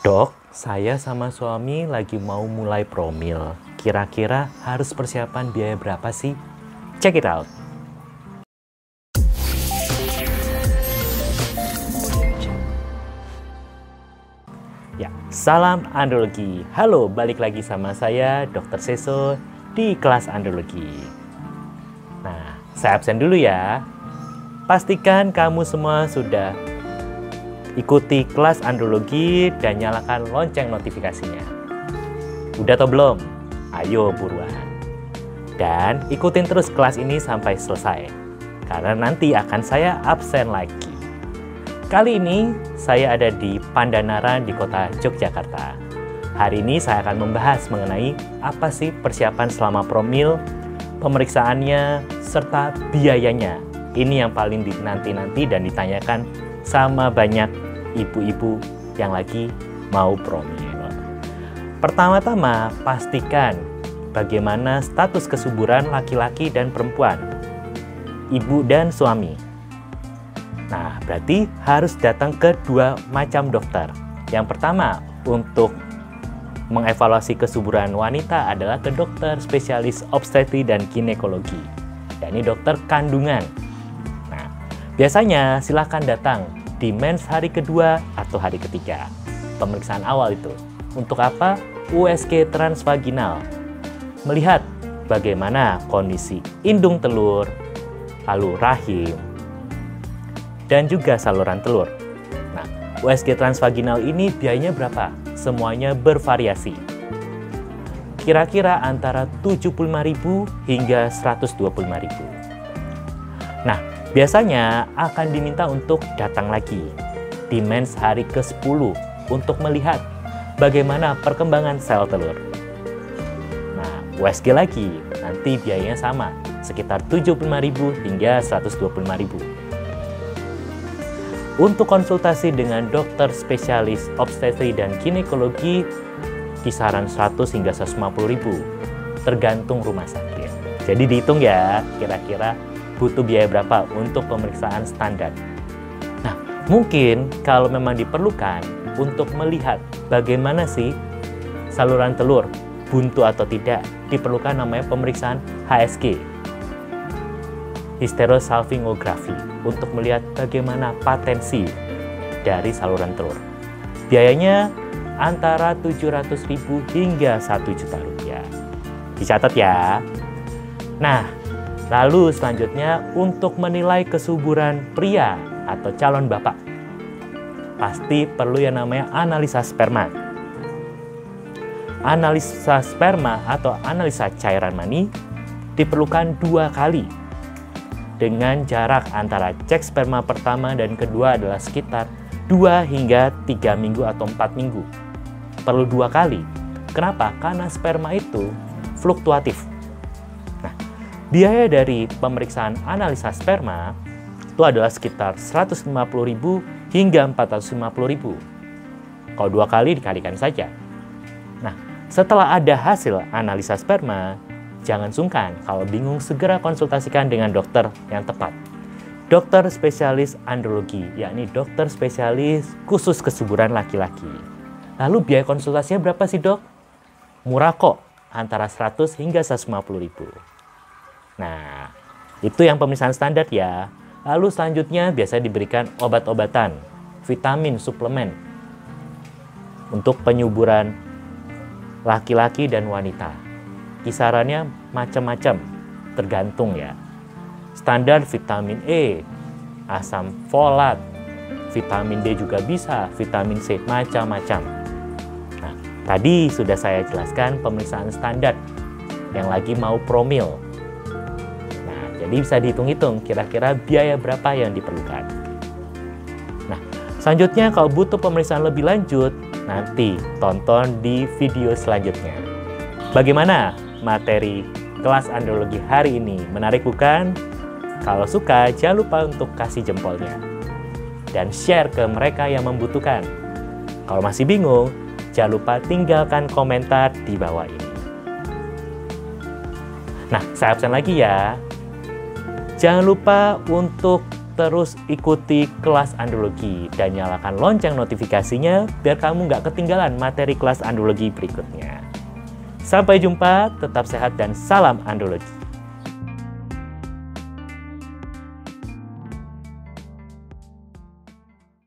Dok, saya sama suami lagi mau mulai promil. Kira-kira harus persiapan biaya berapa sih? Check it out. Ya, salam andrologi. Halo, balik lagi sama saya, Dr. Seso, di kelas andrologi. Nah, saya absen dulu ya. Pastikan kamu semua sudah ikuti kelas andrologi dan nyalakan lonceng notifikasinya. Udah atau belum? Ayo buruan. Dan ikutin terus kelas ini sampai selesai, karena nanti akan saya absen lagi. Kali ini saya ada di Pandanaran di kota Yogyakarta. Hari ini saya akan membahas mengenai apa sih persiapan selama promil, pemeriksaannya, serta biayanya. Ini yang paling dinanti-nanti dan ditanyakan sama banyak ibu-ibu yang lagi mau promil. Pertama-tama, pastikan bagaimana status kesuburan laki-laki dan perempuan, ibu dan suami. Nah, berarti harus datang ke dua macam dokter. Yang pertama, untuk mengevaluasi kesuburan wanita adalah ke dokter spesialis obstetri dan ginekologi. Dan ini dokter kandungan. Nah, biasanya silakan datang di mens hari kedua atau hari ketiga. Pemeriksaan awal itu. Untuk apa? USG transvaginal. Melihat bagaimana kondisi indung telur, lalu rahim, dan juga saluran telur. Nah, USG transvaginal ini biayanya berapa? Semuanya bervariasi. Kira-kira antara 75.000 hingga 125.000. Nah, biasanya akan diminta untuk datang lagi di mens hari ke-10 untuk melihat bagaimana perkembangan sel telur. Nah, USG lagi, nanti biayanya sama, sekitar 75.000 hingga 125.000. Untuk konsultasi dengan dokter spesialis obstetri dan ginekologi, kisaran 100 hingga 150.000, tergantung rumah sakit. Jadi dihitung ya, kira-kira butuh biaya berapa untuk pemeriksaan standar. Nah, mungkin kalau memang diperlukan untuk melihat bagaimana sih saluran telur, buntu atau tidak, diperlukan namanya pemeriksaan HSG, hysterosalpingografi, untuk melihat bagaimana patensi dari saluran telur. Biayanya antara 700.000 hingga 1 juta rupiah. Dicatat ya. Nah, lalu selanjutnya untuk menilai kesuburan pria atau calon bapak, pasti perlu yang namanya analisa sperma. Analisa sperma atau analisa cairan mani diperlukan 2 kali dengan jarak antara cek sperma pertama dan kedua adalah sekitar 2 hingga 3 minggu atau 4 minggu. Perlu 2 kali. Kenapa? Karena sperma itu fluktuatif. Nah, biaya dari pemeriksaan analisa sperma itu adalah sekitar 150.000 hingga 450.000. Kalau 2 kali dikalikan saja. Nah, setelah ada hasil analisa sperma, jangan sungkan, kalau bingung segera konsultasikan dengan dokter yang tepat. Dokter spesialis andrologi, yakni dokter spesialis khusus kesuburan laki-laki. Lalu biaya konsultasinya berapa sih dok? Murah kok, antara 100 hingga 150.000. Nah, itu yang pemeriksaan standar ya. Lalu selanjutnya biasa diberikan obat-obatan, vitamin, suplemen untuk penyuburan laki-laki dan wanita. Kisarannya macam-macam, tergantung ya. Standar vitamin E, asam folat, vitamin D juga bisa, vitamin C, macam-macam. Nah, tadi sudah saya jelaskan pemeriksaan standar yang lagi mau promil. Nah, jadi bisa dihitung-hitung kira-kira biaya berapa yang diperlukan. Nah, selanjutnya kalau butuh pemeriksaan lebih lanjut, nanti tonton di video selanjutnya. Bagaimana materi kelas andrologi hari ini? Menarik bukan? Kalau suka, jangan lupa untuk kasih jempolnya dan share ke mereka yang membutuhkan. Kalau masih bingung, jangan lupa tinggalkan komentar di bawah ini. Nah, saya absen lagi ya. Jangan lupa untuk terus ikuti kelas andrologi dan nyalakan lonceng notifikasinya biar kamu nggak ketinggalan materi kelas andrologi berikutnya. Sampai jumpa, tetap sehat dan salam andrologi.